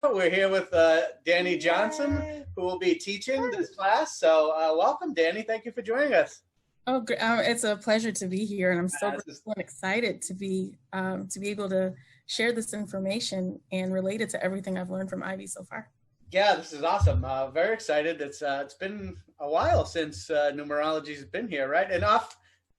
We're here with Dani Johnson, who will be teaching this class. So welcome, Dani. Thank you for joining us. Oh, it's a pleasure to be here, and I'm so grateful and excited to be able to share this information and relate it to everything I've learned from Ivy so far. Yeah, this is awesome. Very excited. It's been a while since numerology's been here, right? And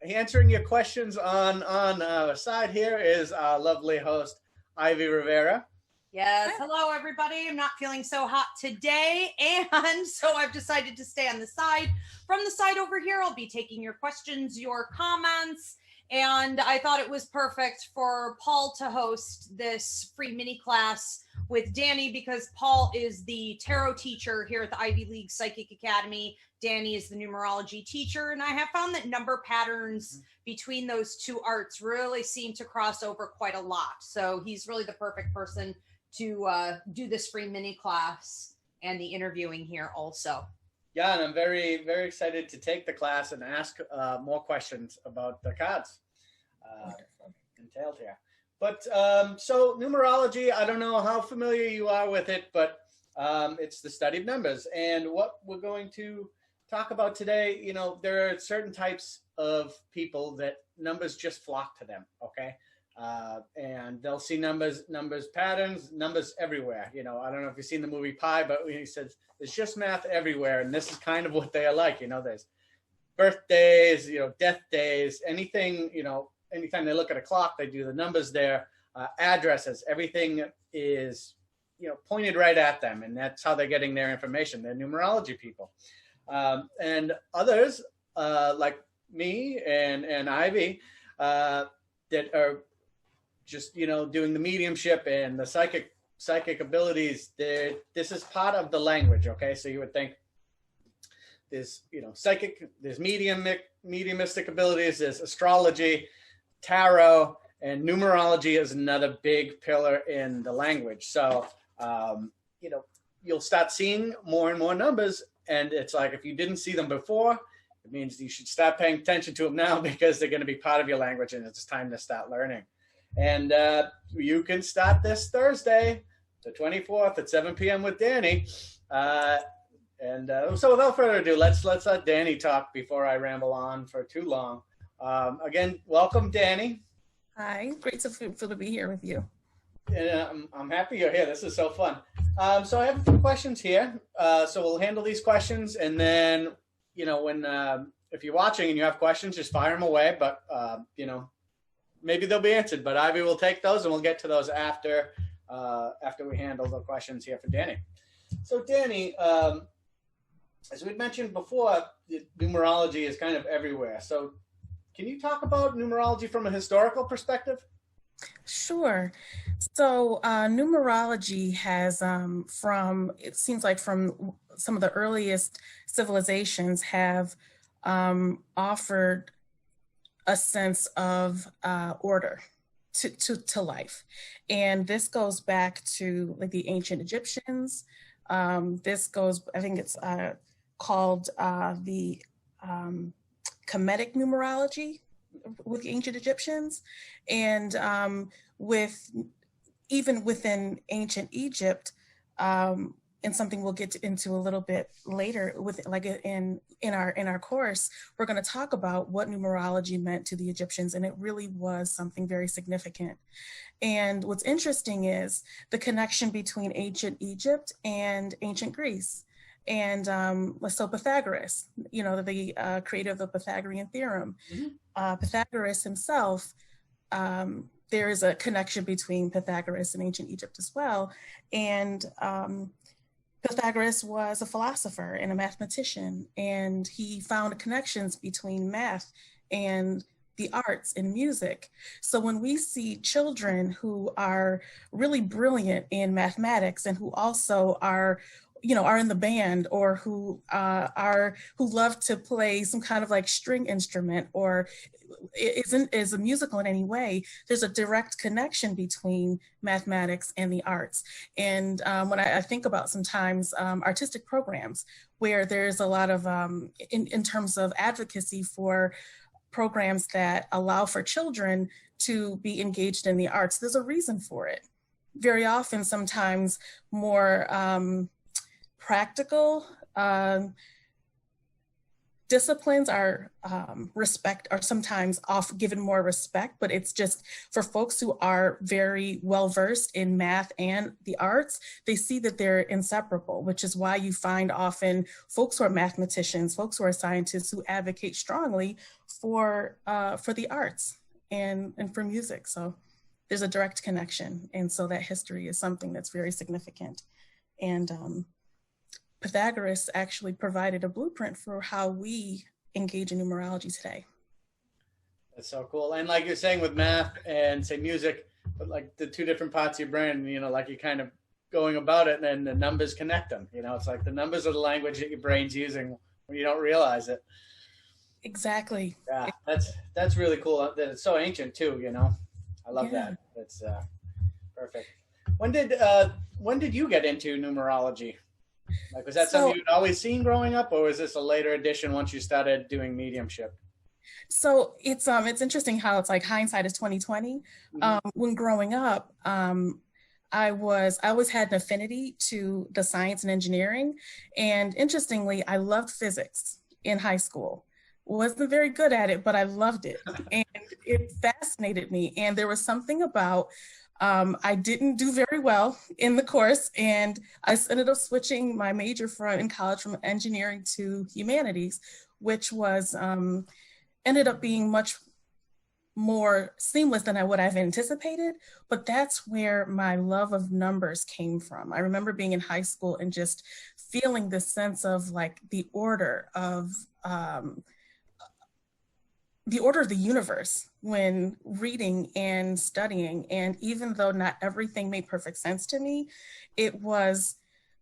answering your questions on our side here is our lovely host, Ivy Rivera. Yes. Hello, everybody. I'm not feeling so hot today, and so I've decided to stay on the side. From the side over here, I'll be taking your questions, your comments, and I thought it was perfect for Paul to host this free mini class with Dani because Paul is the tarot teacher here at the Ivy League Psychic Academy. Dani is the numerology teacher, and I have found that number patterns between those two arts really seem to cross over quite a lot. So he's really the perfect person to do this free mini class and the interviewing here also. Yeah, and I'm very, very excited to take the class and ask more questions about the cards entailed here. But so numerology, I don't know how familiar you are with it, but it's the study of numbers. And what we're going to talk about today, you know, there are certain types of people that numbers just flock to them, okay? And they'll see numbers patterns, numbers everywhere. You know, I don't know if you've seen the movie Pi, but he says there's just math everywhere. And this is kind of what they are like. You know, there's birthdays, you know, death days, anything, you know, anytime they look at a clock, they do the numbers there, addresses, everything is, you know, pointed right at them. And that's how they're getting their information. They're numerology people. And others like me and Ivy that are just, you know, doing the mediumship and the psychic abilities. This is part of the language, okay? So you would think there's, you know, psychic, there's mediumistic abilities, there's astrology, tarot, and numerology is another big pillar in the language. So, you know, you'll start seeing more and more numbers, and it's like if you didn't see them before, it means you should start paying attention to them now because they're going to be part of your language and it's time to start learning. And you can start this Thursday, the 24th at 7 p.m. with Dani. So without further ado, let's let Dani talk before I ramble on for too long. Again, welcome, Dani. Hi, great to be here with you. And I'm happy you're here. This is so fun. So I have a few questions here. So we'll handle these questions, and then, you know, when if you're watching and you have questions, just fire them away. But you know, maybe they'll be answered. But Ivy will take those, and we'll get to those after we handle the questions here for Dani. So Dani, as we mentioned before, numerology is kind of everywhere. So can you talk about numerology from a historical perspective? Sure. So numerology has, it seems like from some of the earliest civilizations have offered a sense of order to life. And this goes back to like the ancient Egyptians. This goes, I think it's called the Kemetic numerology with the ancient Egyptians. And even within ancient Egypt, and something we'll get into a little bit later with like in our course, we're going to talk about what numerology meant to the Egyptians, and it really was something very significant. And what's interesting is the connection between ancient Egypt and ancient Greece. And so Pythagoras, you know, the creator of the Pythagorean theorem, Pythagoras himself, there is a connection between Pythagoras and ancient Egypt as well. And Pythagoras was a philosopher and a mathematician, and he found connections between math and the arts and music. So when we see children who are really brilliant in mathematics and who also are in the band, or who love to play some kind of like string instrument, or is a musical in any way, there's a direct connection between mathematics and the arts. And when I think about sometimes artistic programs where there's a lot of, in terms of advocacy for programs that allow for children to be engaged in the arts, there's a reason for it. very often sometimes more practical disciplines are sometimes given more respect, but it's just for folks who are very well versed in math and the arts, they see that they're inseparable, which is why you find often folks who are mathematicians, folks who are scientists who advocate strongly for the arts and for music. So there's a direct connection. And so that history is something that's very significant. And Pythagoras actually provided a blueprint for how we engage in numerology today. That's so cool. And like you're saying with math and say music, but like the two different parts of your brain, you know, like you're kind of going about it and the numbers connect them. You know, it's like the numbers are the language that your brain's using when you don't realize it. Exactly. Yeah, that's really cool. That it's so ancient too, you know. I love that. That's perfect. When did you get into numerology? Like, was that something you'd always seen growing up, or was this a later addition once you started doing mediumship? So it's interesting how it's like hindsight is 2020. Mm-hmm. When growing up, I always had an affinity to the science and engineering, and interestingly, I loved physics in high school. Wasn't very good at it, but I loved it, and it fascinated me. And there was something about I didn't do very well in the course, and I ended up switching my major in college from engineering to humanities, which was ended up being much more seamless than I would have anticipated. But that's where my love of numbers came from. I remember being in high school and just feeling this sense of like the order of the universe when reading and studying. And even though not everything made perfect sense to me, it was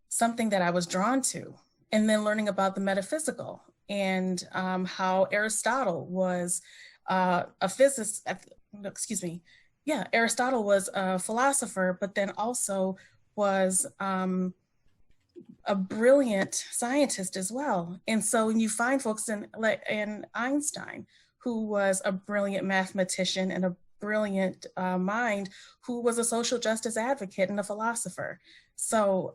something that I was drawn to. And then learning about the metaphysical and how Aristotle was a physicist, Aristotle was a philosopher, but then also was a brilliant scientist as well. And so when you find folks in Einstein, who was a brilliant mathematician and a brilliant mind, who was a social justice advocate and a philosopher. So,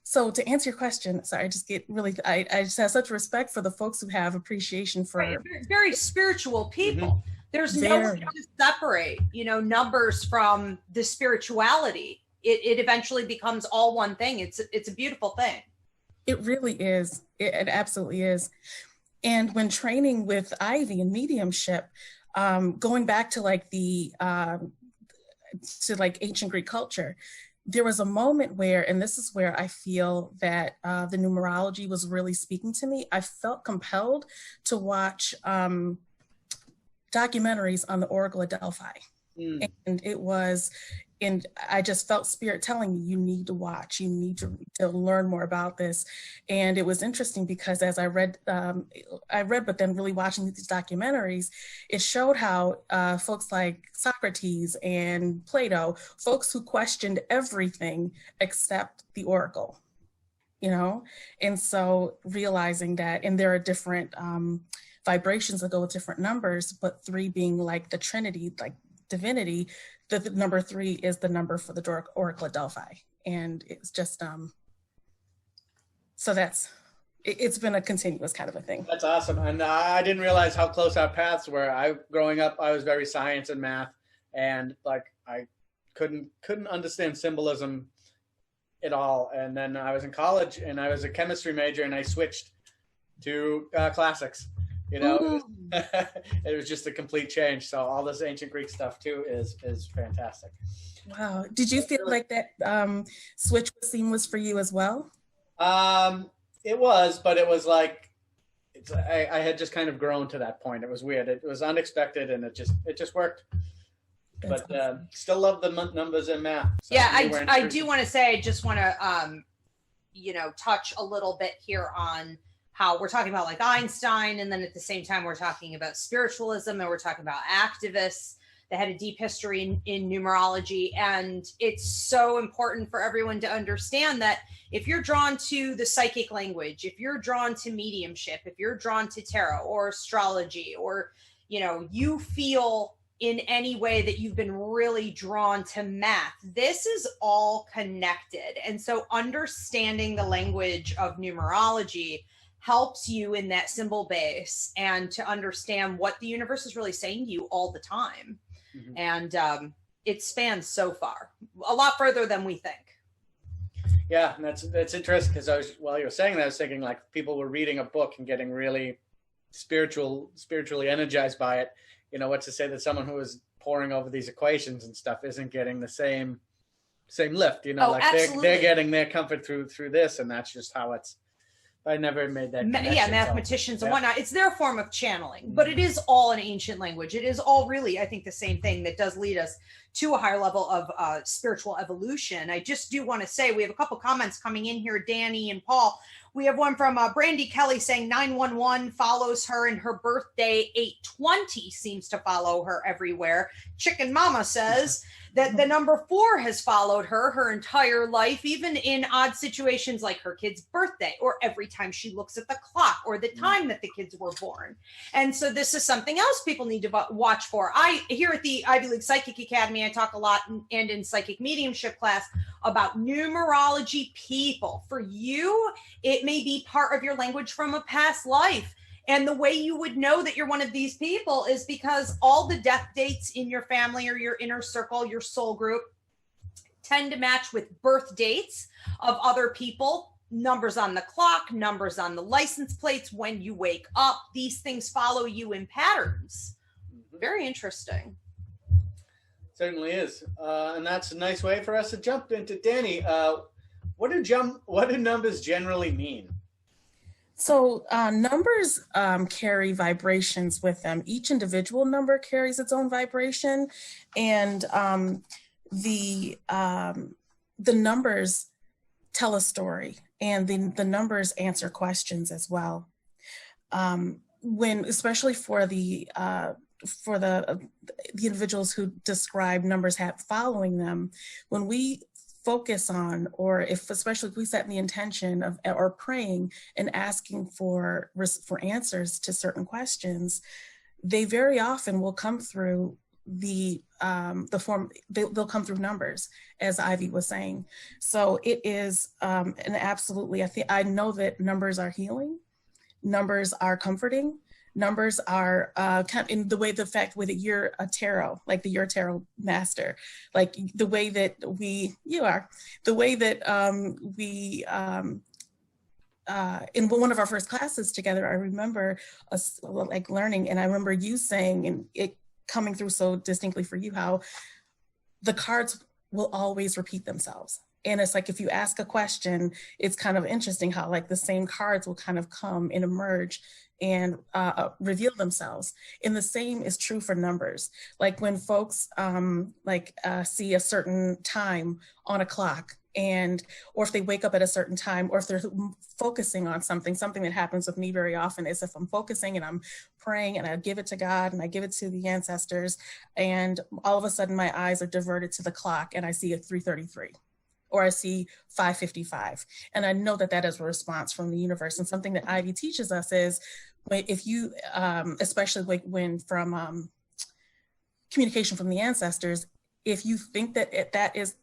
so to answer your question, sorry, I just have such respect for the folks who have appreciation for very spiritual people. Mm-hmm. There's no way to separate, numbers from the spirituality. It eventually becomes all one thing. It's a beautiful thing. It really is. It absolutely is. And when training with Ivy and mediumship, going back to ancient Greek culture, there was a moment where, and this is where I feel that the numerology was really speaking to me. I felt compelled to watch documentaries on the Oracle at Delphi. Mm. And I just felt spirit telling me, you need to watch, you need to learn more about this. And it was interesting because as I read, but then really watching these documentaries, it showed how folks like Socrates and Plato, folks who questioned everything except the Oracle, And so realizing that, and there are different vibrations that go with different numbers, but 3 being like the Trinity, like divinity, the number 3 is the number for the Oracle at Delphi. And it's just, so it's been a continuous kind of a thing. That's awesome. And I didn't realize how close our paths were. Growing up, I was very science and math, and I couldn't understand symbolism at all. And then I was in college and I was a chemistry major, and I switched to classics. It was just a complete change. So all this ancient Greek stuff too is fantastic. Wow. Did you feel like that switch was seamless for you as well? It was, but it was like, I had just kind of grown to that point. It was weird. It was unexpected, and it just worked. That's but awesome. Still love the numbers and math. So yeah, I do want to say, I just want to, touch a little bit here on how we're talking about like Einstein, and then at the same time, we're talking about spiritualism, and we're talking about activists that had a deep history in numerology. And it's so important for everyone to understand that if you're drawn to the psychic language, if you're drawn to mediumship, if you're drawn to tarot or astrology, or, you feel in any way that you've been really drawn to math, this is all connected. And so understanding the language of numerology helps you in that symbol base and to understand what the universe is really saying to you all the time. Mm-hmm. And it spans so far, a lot further than we think. Yeah, and that's interesting, because while you were saying that, I was thinking like people were reading a book and getting really spiritually energized by it. You know, what's to say that someone who is poring over these equations and stuff isn't getting the same lift? You know, like they're getting their comfort through this, and that's just how it's. I never made that connection. Yeah, mathematicians and whatnot. It's their form of channeling, but it is all an ancient language. It is all really, I think, the same thing that does lead us to a higher level of spiritual evolution. I just do want to say we have a couple comments coming in here, Dani and Paul. We have one from Brandy Kelly saying 911 follows her, and her birthday 820 seems to follow her everywhere. Chicken Mama says that the number 4 has followed her entire life, even in odd situations like her kid's birthday, or every time she looks at the clock, or the time that the kids were born. And so this is something else people need to watch for. Here at the Ivy League Psychic Academy, I talk a lot and in psychic mediumship class about numerology people. For you, it may be part of your language from a past life. And the way you would know that you're one of these people is because all the death dates in your family or your inner circle, your soul group, tend to match with birth dates of other people, numbers on the clock, numbers on the license plates, when you wake up. These things follow you in patterns. Very interesting. Certainly is. And that's a nice way for us to jump into Dani. What do numbers generally mean? So numbers carry vibrations with them. Each individual number carries its own vibration, and the numbers tell a story, and the numbers answer questions as well. Especially for the individuals who describe numbers following them, when we focus on, especially if we set the intention of or praying and asking for answers to certain questions, they very often will come through the form. They'll come through numbers, as Ivy was saying. So it is an absolutely. I know that numbers are healing, numbers are comforting. Numbers are in the way that you're a tarot, like you're a tarot master, like the way that in one of our first classes together, I remember us like learning, and I remember you saying, and it coming through so distinctly for you, how the cards will always repeat themselves. And it's like, if you ask a question, it's kind of interesting how like the same cards will kind of come and emerge and reveal themselves. And the same is true for numbers. Like when folks see a certain time on a clock, or if they wake up at a certain time, or if they're focusing on something that happens with me very often is if I'm focusing and I'm praying and I give it to God and I give it to the ancestors, and all of a sudden my eyes are diverted to the clock and I see a 3:33. Or I see 5:55. And I know that is a response from the universe. And something that Ivy teaches us is, if you, especially when from communication from the ancestors, if you think that is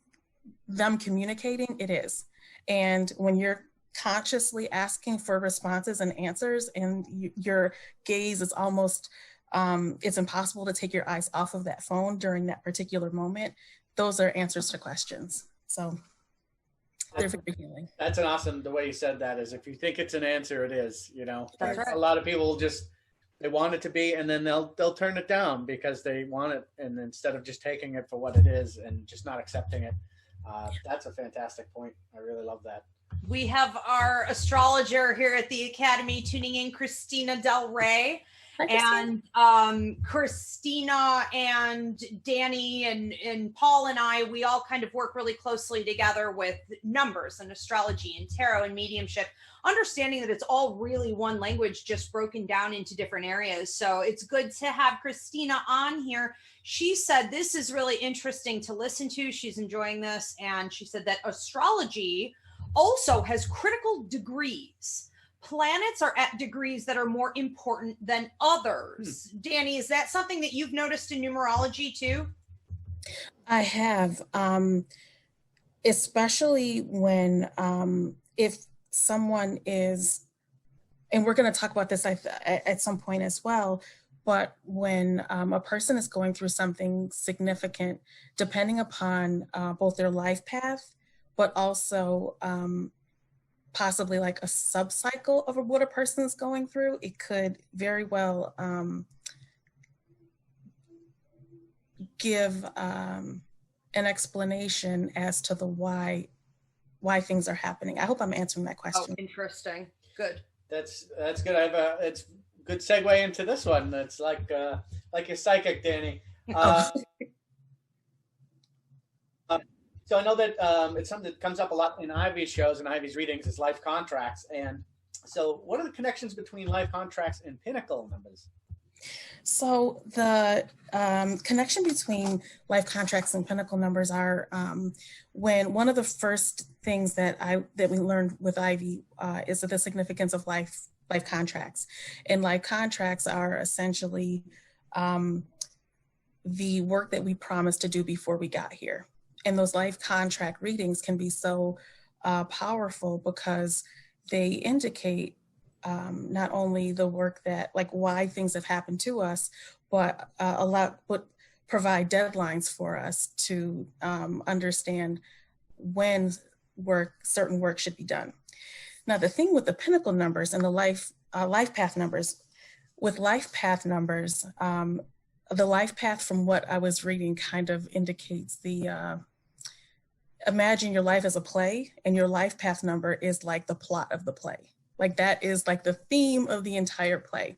them communicating, it is. And when you're consciously asking for responses and answers, and your gaze is almost, it's impossible to take your eyes off of that phone during that particular moment, those are answers to questions. So they're very healing. That's an awesome, the way you said that is, if you think it's an answer, it is, you know. That's right. A lot of people they want it to be, and then they'll turn it down because they want it, and instead of just taking it for what it is and just not accepting it. That's a fantastic point. I really love that. We have our astrologer here at the Academy tuning in, Christina Del Rey. And Christina and Dani and Paul and I, we all kind of work really closely together with numbers and astrology and tarot and mediumship, understanding that it's all really one language, just broken down into different areas. So it's good to have Christina on here. She said this is really interesting to listen to. She's enjoying this. And she said that astrology also has critical degrees. planets are at degrees that are more important than others. Dani, is that something that you've noticed in numerology too? I have, especially when if someone is, and we're going to talk about this at some point as well, but when a person is going through something significant, depending upon both their life path, but also possibly like a sub-cycle of what a person is going through, it could very well give an explanation as to the why things are happening. I hope I'm answering that question. Oh, interesting. Good. That's good. It's good segue into this one. That's like you're psychic, Dani. So I know that it's something that comes up a lot in Ivy's shows and Ivy's readings is life contracts. And so what are the connections between life contracts and pinnacle numbers? So the connection between life contracts and pinnacle numbers are when one of the first things that we learned with Ivy is the significance of life contracts. And life contracts are essentially the work that we promised to do before we got here. And those life contract readings can be so powerful because they indicate not only the work that, like, why things have happened to us, but provide deadlines for us to understand when certain work should be done. Now, the thing with the pinnacle numbers and the life path numbers, with life path numbers, the life path from what I was reading kind of indicates imagine your life as a play, and your life path number is like the plot of the play. Like that is like the theme of the entire play.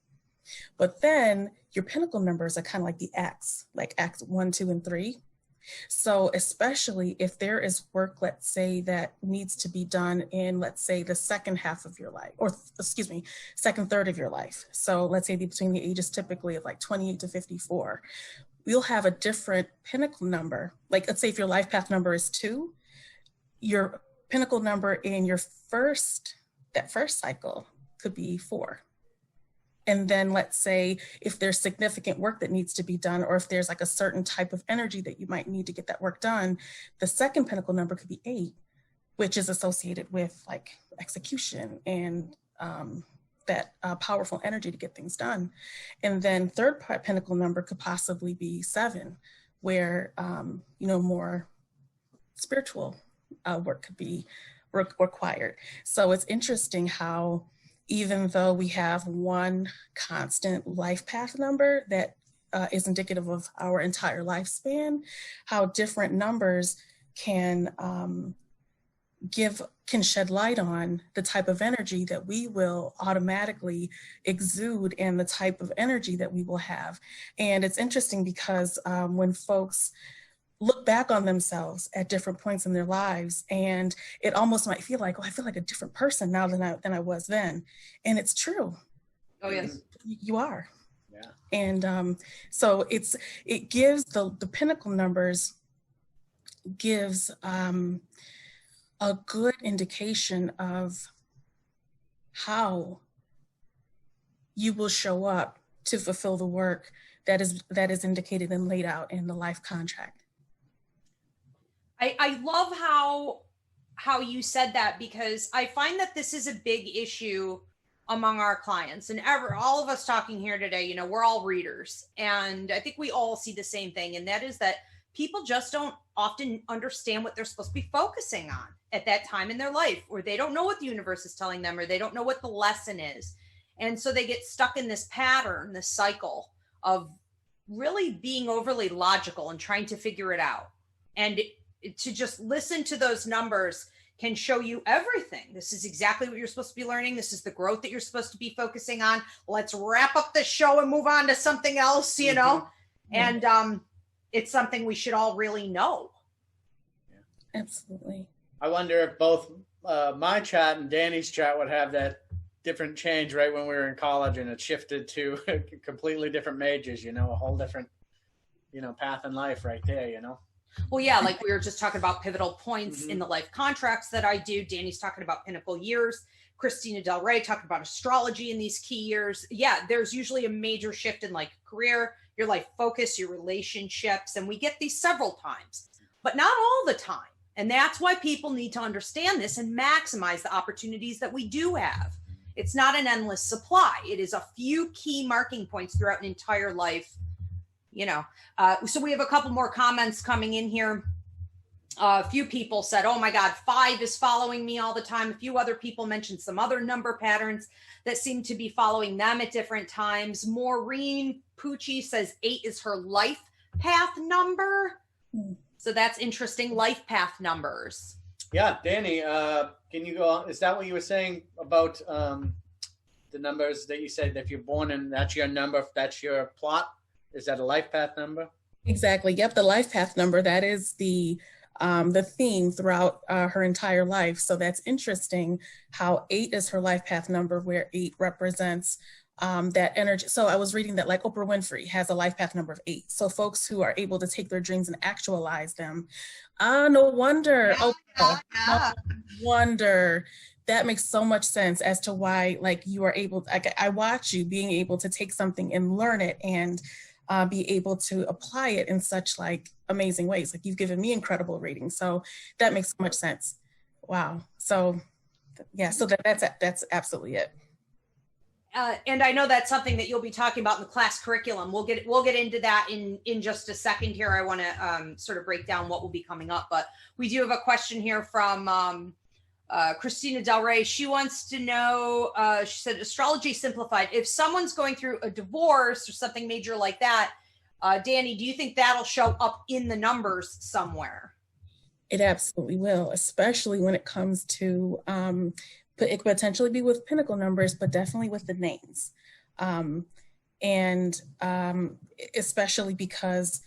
But then your pinnacle numbers are kind of like the acts, like acts 1, 2, and 3. So especially if there is work, let's say, that needs to be done in, let's say, the second half of your life, or second third of your life. So let's say between the ages typically of like 28 to 54, you'll have a different pinnacle number. Like, let's say if your life path number is 2, your pinnacle number in your first cycle could be 4. And then let's say if there's significant work that needs to be done, or if there's like a certain type of energy that you might need to get that work done, the second pinnacle number could be 8, which is associated with like execution and that powerful energy to get things done. And then third pinnacle number could possibly be 7, where more spiritual work could be required. So it's interesting how even though we have one constant life path number that is indicative of our entire lifespan, how different numbers can shed light on the type of energy that we will automatically exude and the type of energy that we will have. And it's interesting because when folks look back on themselves at different points in their lives, and it almost might feel like, oh, I feel like a different person now than I was then. And it's true. Oh, yes. You are. Yeah. And so it gives the pinnacle numbers gives a good indication of how you will show up to fulfill the work that is indicated and laid out in the life contract. I love how you said that, because I find that this is a big issue among our clients, and all of us talking here today, we're all readers, and I think we all see the same thing. And that is that people just don't often understand what they're supposed to be focusing on at that time in their life, or they don't know what the universe is telling them, or they don't know what the lesson is. And so they get stuck in this pattern, this cycle of really being overly logical and trying to figure it out. And to just listen to those numbers can show you everything. This is exactly what you're supposed to be learning. This is the growth that you're supposed to be focusing on. Let's wrap up the show and move on to something else, Mm-hmm. And it's something we should all really know. Yeah. Absolutely. I wonder if both my chat and Dani's chat would have that different change right when we were in college, and it shifted to completely different majors, a whole different, path in life right there, Well, yeah, like we were just talking about pivotal points in the life contracts that I do. Dani's talking about pinnacle years. Christina Del Rey talking about astrology in these key years. Yeah, there's usually a major shift in like career, your life focus, your relationships, and we get these several times, but not all the time. And that's why people need to understand this and maximize the opportunities that we do have. It's not an endless supply. It is a few key marking points throughout an entire life. You know, so we have a couple more comments coming in here. A few people said, oh my God, 5 is following me all the time. A few other people mentioned some other number patterns that seem to be following them at different times. Maureen Pucci says 8 is her life path number. So that's interesting, life path numbers. Yeah, Dani, can you go on? Is that what you were saying about the numbers that you said that if you're born and that's your number, if that's your plot? Is that a life path number? Exactly. Yep, the life path number, that is the theme throughout her entire life. So that's interesting how 8 is her life path number, where 8 represents that energy. So I was reading that like Oprah Winfrey has a life path number of 8. So folks who are able to take their dreams and actualize them. No wonder. No wonder. That makes so much sense as to why like you are able, I watch you being able to take something and learn it and be able to apply it in such like amazing ways. Like you've given me incredible readings. So that makes so much sense. Wow. So yeah, so that's absolutely it. And I know that's something that you'll be talking about in the class curriculum. We'll get into that in just a second here. I want to sort of break down what will be coming up, but we do have a question here from Christina Del Rey. She wants to know, she said, Astrology Simplified. If someone's going through a divorce or something major like that, Dani, do you think that'll show up in the numbers somewhere? It absolutely will, especially when it comes to, it could potentially be with pinnacle numbers, but definitely with the names. And especially because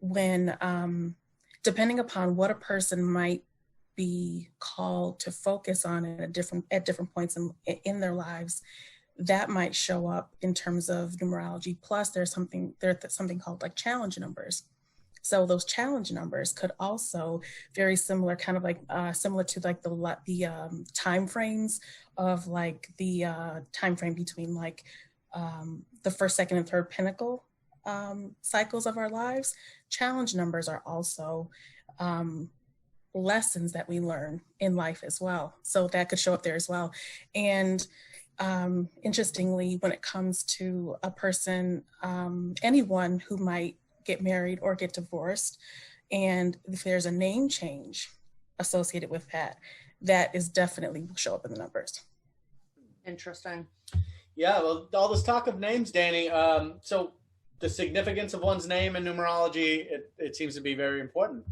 when, depending upon what a person might be called to focus on at different points in their lives, that might show up in terms of numerology. Plus there's something called like challenge numbers. So those challenge numbers could also very similar, kind of like similar to like the time frames of like the time frame between like the first, second, and third pinnacle cycles of our lives. Challenge numbers are also lessons that we learn in life as well. So that could show up there as well. And interestingly, when it comes to a person, anyone who might get married or get divorced, and if there's a name change associated with that, that is definitely will show up in the numbers. Interesting. Yeah, well, all this talk of names, Dani. So the significance of one's name in numerology, it seems to be very important.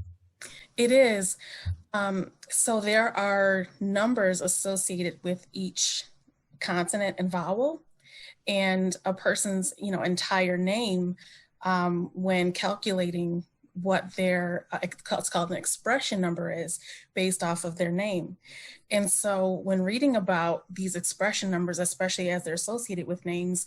It is. So there are numbers associated with each consonant and vowel, and a person's, entire name, when calculating what their, it's called an expression number is based off of their name. And so when reading about these expression numbers, especially as they're associated with names,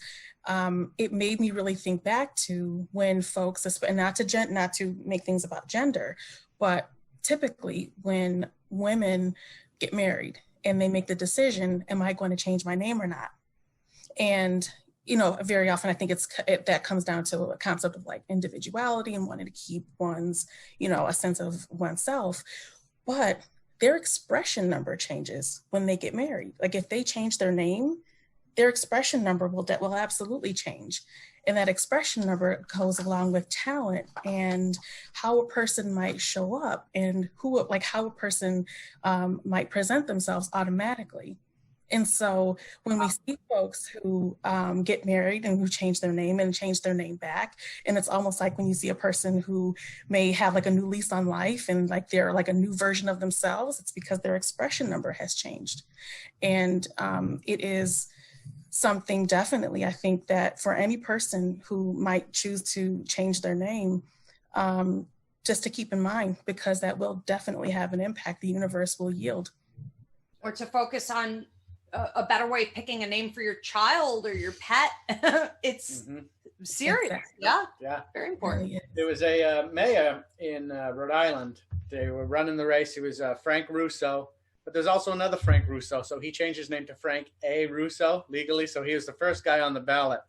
it made me really think back to when folks, and not to make things about gender, but typically when women get married and they make the decision, am I going to change my name or not? And very often I think that comes down to a concept of like individuality and wanting to keep one's, a sense of oneself. But their expression number changes when they get married. Like if they change their name, their expression number will absolutely change. And that expression number goes along with talent and how a person might show up and how a person might present themselves automatically. And so when we see folks who get married and who change their name and change their name back, and it's almost like when you see a person who may have like a new lease on life and like they're like a new version of themselves, it's because their expression number has changed. And it is something definitely, I think, that for any person who might choose to change their name, just to keep in mind, because that will definitely have an impact. The universe will yield. Or to focus on a better way of picking a name for your child or your pet. It's Serious. Exactly. Yeah. Yeah. Very important. There was a mayor in Rhode Island. They were running the race. He was Frank Russo. But there's also another Frank Russo. So he changed his name to Frank A. Russo legally. So he was the first guy on the ballot.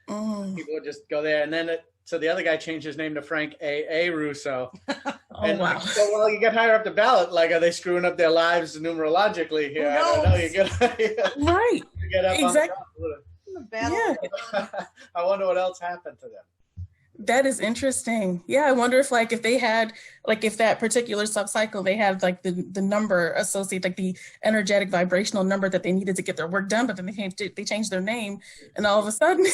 People would just go there. And then so the other guy changed his name to Frank A. Russo. And wow. So, well, you get higher up the ballot. Like, are they screwing up their lives numerologically here? I don't know. You get right. You get up exactly. on the Yeah. I wonder what else happened to them. That is interesting. Yeah, I wonder if like if they had like if that particular subcycle they had like the number associated, like the energetic vibrational number that they needed to get their work done, but then they changed their name, and all of a sudden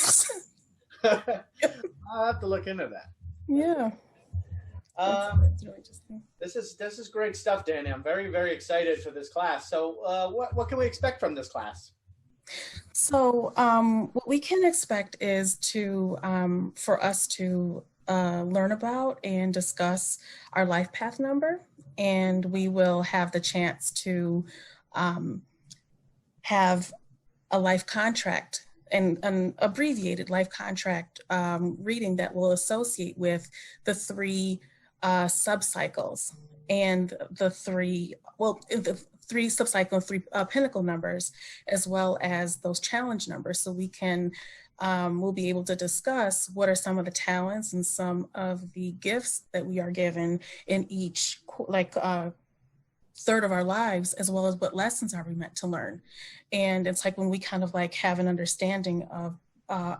I'll have to look into that. Yeah. That's really interesting. This is great stuff, Dani. I'm very, very excited for this class. So what can we expect from this class? So what we can expect is for us to learn about and discuss our life path number, and we will have the chance to have a life contract and an abbreviated life contract reading that will associate with the three subcycles and the three subcycle, three pinnacle numbers, as well as those challenge numbers. So we can, we'll be able to discuss what are some of the talents and some of the gifts that we are given in each third of our lives, as well as what lessons are we meant to learn. And it's like when we kind of like have an understanding of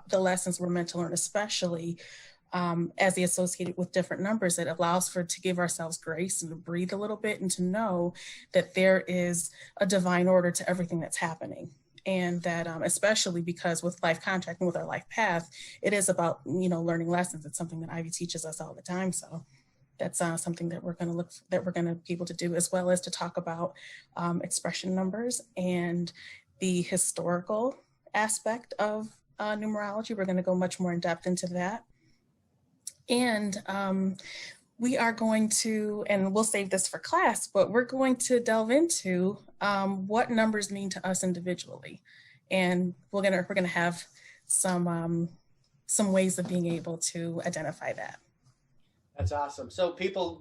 the lessons we're meant to learn, especially as they associated with different numbers, it allows to give ourselves grace and to breathe a little bit and to know that there is a divine order to everything that's happening. And that especially because with life contract and with our life path, it is about, learning lessons. It's something that Ivy teaches us all the time. So that's something that we're going to be able to do, as well as to talk about expression numbers and the historical aspect of numerology. We're going to go much more in depth into that. And we are going to, and we'll save this for class, but we're going to delve into what numbers mean to us individually. And we're gonna have some ways of being able to identify that. That's awesome. So people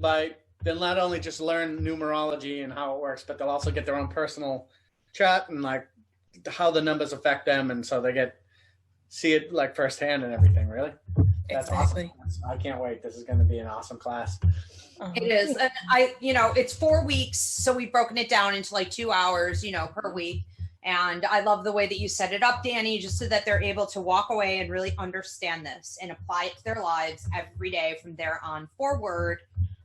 they'll not only just learn numerology and how it works, but they'll also get their own personal chart and like how the numbers affect them. And so they see it like firsthand and everything, really. That's exactly. Awesome. I can't wait. This is going to be an awesome class. It is. And it's 4 weeks. So we've broken it down into like 2 hours, per week. And I love the way that you set it up, Dani, just so that they're able to walk away and really understand this and apply it to their lives every day from there on forward.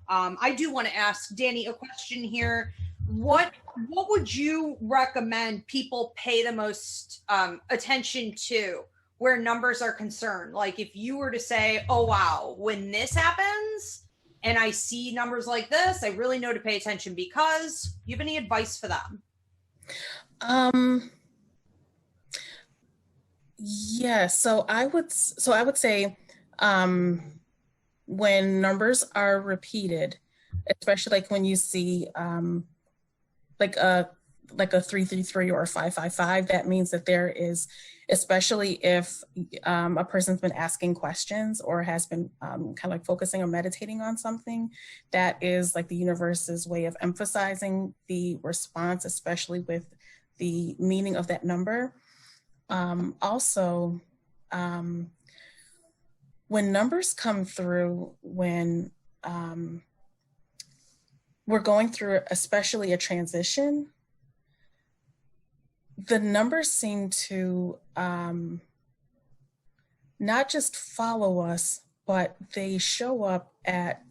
I do want to ask Dani a question here. What would you recommend people pay the most attention to where numbers are concerned? Like if you were to say, oh, wow, when this happens and I see numbers like this, I really know to pay attention because. You have any advice for them? Yeah, so I would say when numbers are repeated, especially like when you see like a 333 or a 555, that means that there is, especially if a person's been asking questions or has been kind of like focusing or meditating on something, that is like the universe's way of emphasizing the response, especially with the meaning of that number. Also, when numbers come through, when we're going through especially a transition, the numbers seem to not just follow us, but they show up at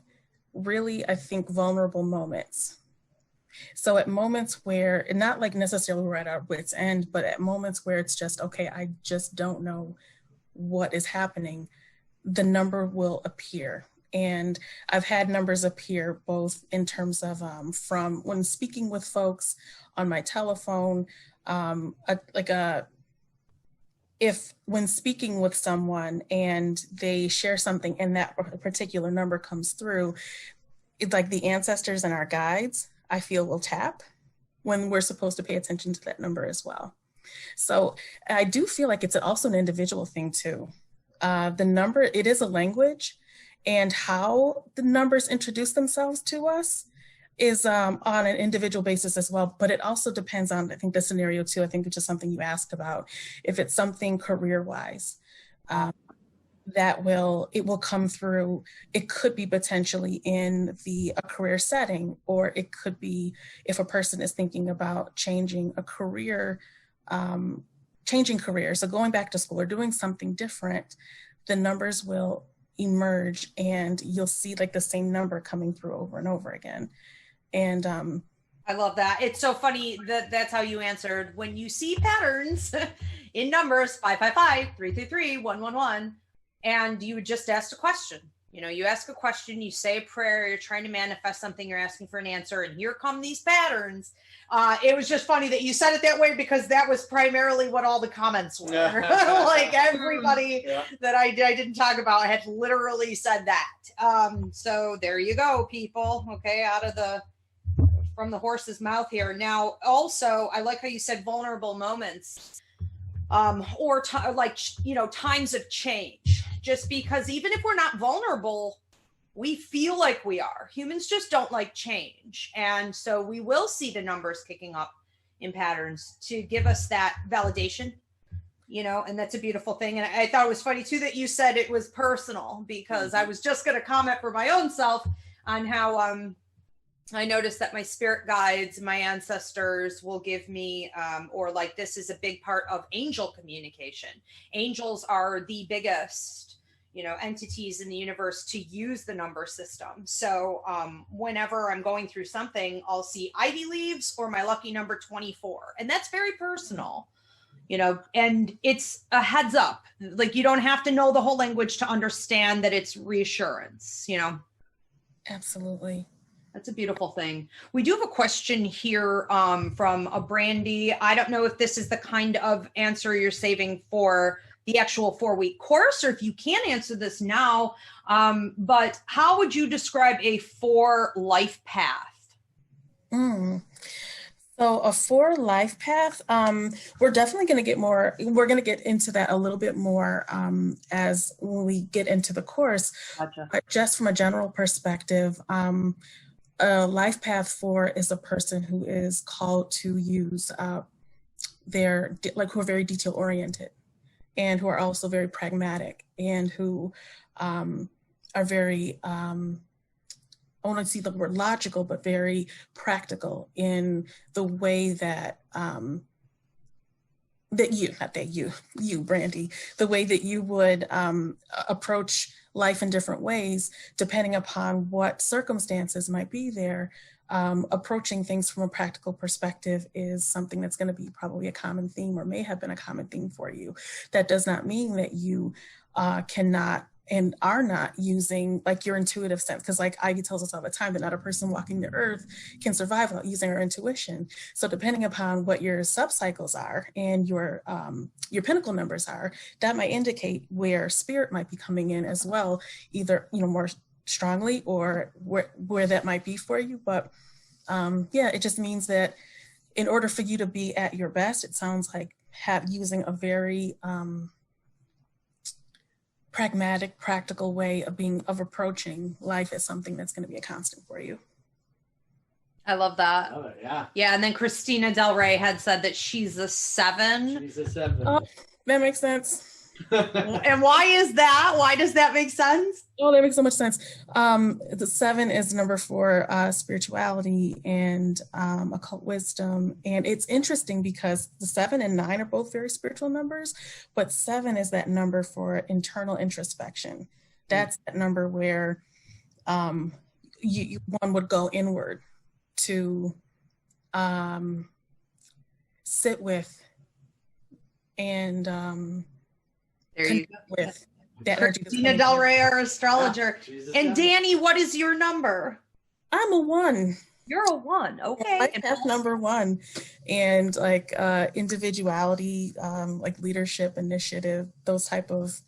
really, I think, vulnerable moments. So at moments where, not like necessarily we're at our wit's end, but at moments where it's just, okay, I just don't know what is happening, the number will appear. And I've had numbers appear both in terms of from when speaking with folks on my telephone, if when speaking with someone and they share something and that particular number comes through, it's like the ancestors and our guides, I feel, will tap when we're supposed to pay attention to that number as well. So I do feel like it's also an individual thing too. The number, it is a language, and how the numbers introduce themselves to us is on an individual basis as well, but it also depends on, I think, the scenario too, I think, which is something you asked about. If it's something career-wise, it will come through. It could be potentially in a career setting, or it could be if a person is thinking about changing a career, changing careers, so going back to school or doing something different, the numbers will emerge and you'll see like the same number coming through over and over again. And I love that. It's so funny that that's how you answered. When you see patterns in numbers, 555, 333, 111, and you just asked a question. You know, you ask a question, you say a prayer, you're trying to manifest something, you're asking for an answer, and here come these patterns. It was just funny that you said it that way, because that was primarily what all the comments were. Like everybody that I didn't talk about had literally said that. So there you go, people. Okay, from the horse's mouth here. Now, also, I like how you said vulnerable moments, or times of change. Just because even if we're not vulnerable, we feel like we are. Humans just don't like change. And so we will see the numbers kicking up in patterns to give us that validation, and that's a beautiful thing. And I thought it was funny too that you said it was personal, because I was just going to comment for my own self on how I noticed that my spirit guides, my ancestors will give me, or like this is a big part of angel communication. Angels are the biggest, entities in the universe to use the number system. So whenever I'm going through something, I'll see ivy leaves or my lucky number 24. And that's very personal, and it's a heads up. Like you don't have to know the whole language to understand that it's reassurance, Absolutely. That's a beautiful thing. We do have a question here from a Brandy. I don't know if this is the kind of answer you're saving for the actual 4-week course, or if you can answer this now, but how would you describe a 4 life path? So a 4 life path, we're definitely going to get into that a little bit more as when we get into the course. Gotcha. But just from a general perspective, a life path 4 is a person who is called to use who are very detail oriented, and who are also very pragmatic, and who are very, I want to see the word logical, but very practical in the way that, you, Brandy, the way that you would approach life in different ways, depending upon what circumstances might be there. Approaching things from a practical perspective is something that's going to be probably a common theme, or may have been a common theme for you. That does not mean that you cannot and are not using like your intuitive sense, because like Ivy tells us all the time that not a person walking the earth can survive without using her intuition. So depending upon what your subcycles are and your pinnacle numbers are, that might indicate where spirit might be coming in as well, either more strongly or where that might be for you. But it just means that in order for you to be at your best, it sounds like using a very pragmatic, practical way of approaching life as something that's going to be a constant for you. I love that. Oh, yeah. Yeah, and then Christina Del Rey had said that she's a 7. She's a 7. Oh, that makes sense. And why is that? Why does that make sense? Oh, that makes so much sense. The 7 is number for spirituality and occult wisdom. And it's interesting because the 7 and 9 are both very spiritual numbers, but 7 is that number for internal introspection. That's that number where one would go inward to sit with and there you go. With that Christina Del Rey, our astrologer. Yeah, and Dani, what is your number? I'm a 1. You're a 1. Okay. Life path number 1. And like individuality, like leadership, initiative, those type of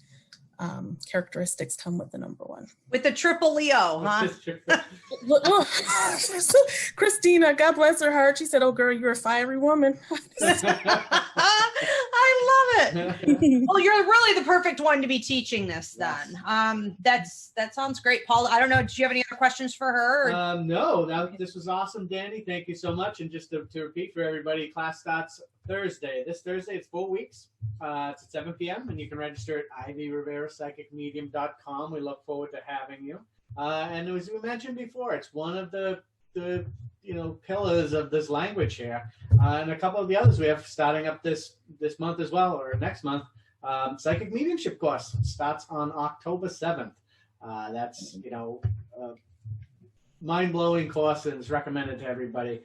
characteristics come with the number 1. With the triple Leo, huh? Christina, God bless her heart. She said, "Oh, girl, you're a fiery woman." I love it. Well, you're really the perfect one to be teaching this then. That sounds great. Paul, I don't know, do you have any other questions for her? No, this was awesome, Dani. Thank you so much. And just to repeat for everybody, class starts Thursday. This Thursday, it's 4 weeks. It's at 7 p.m. and you can register at ivyriverapsychicmedium.com. We look forward to having you. And as we mentioned before, it's one of the pillars of this language here. And a couple of the others we have starting up this month as well, or next month. Psychic Mediumship course starts on October 7th. That's, mind-blowing course and is recommended to everybody.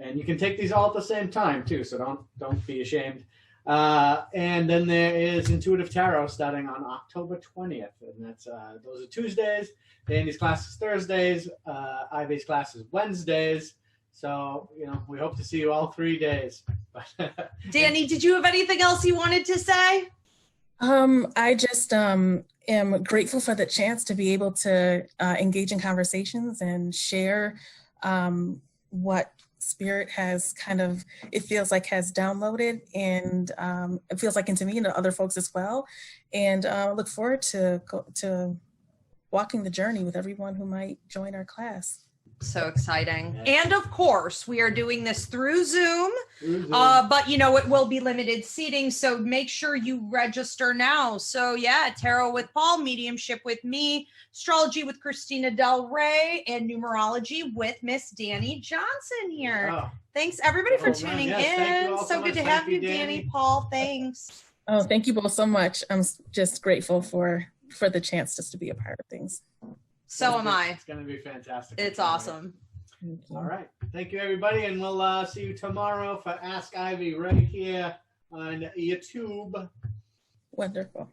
And you can take these all at the same time too, so don't be ashamed. And then there is Intuitive Tarot starting on October 20th, and that's those are Tuesdays. Dani's class is Thursdays. Ivy's class is Wednesdays. So we hope to see you all 3 days. Dani, did you have anything else you wanted to say? I just am grateful for the chance to be able to engage in conversations and share what Spirit has it feels like has downloaded, and it feels like into me and to other folks as well. And look forward to walking the journey with everyone who might join our class. So exciting. And of course, we are doing this through Zoom. But it will be limited seating, so make sure you register now. So Tarot with Paul, Mediumship with me, Astrology with Christina Del Rey, and Numerology with Miss Dani Johnson here. Wow. Thanks everybody for tuning in. So good to have you, Dani. Paul, thanks. Oh, thank you both so much. I'm just grateful for the chance just to be a part of things. So am I. It's going to be fantastic. It's awesome. All right. Thank you, everybody. And we'll see you tomorrow for Ask Ivy right here on YouTube. Wonderful.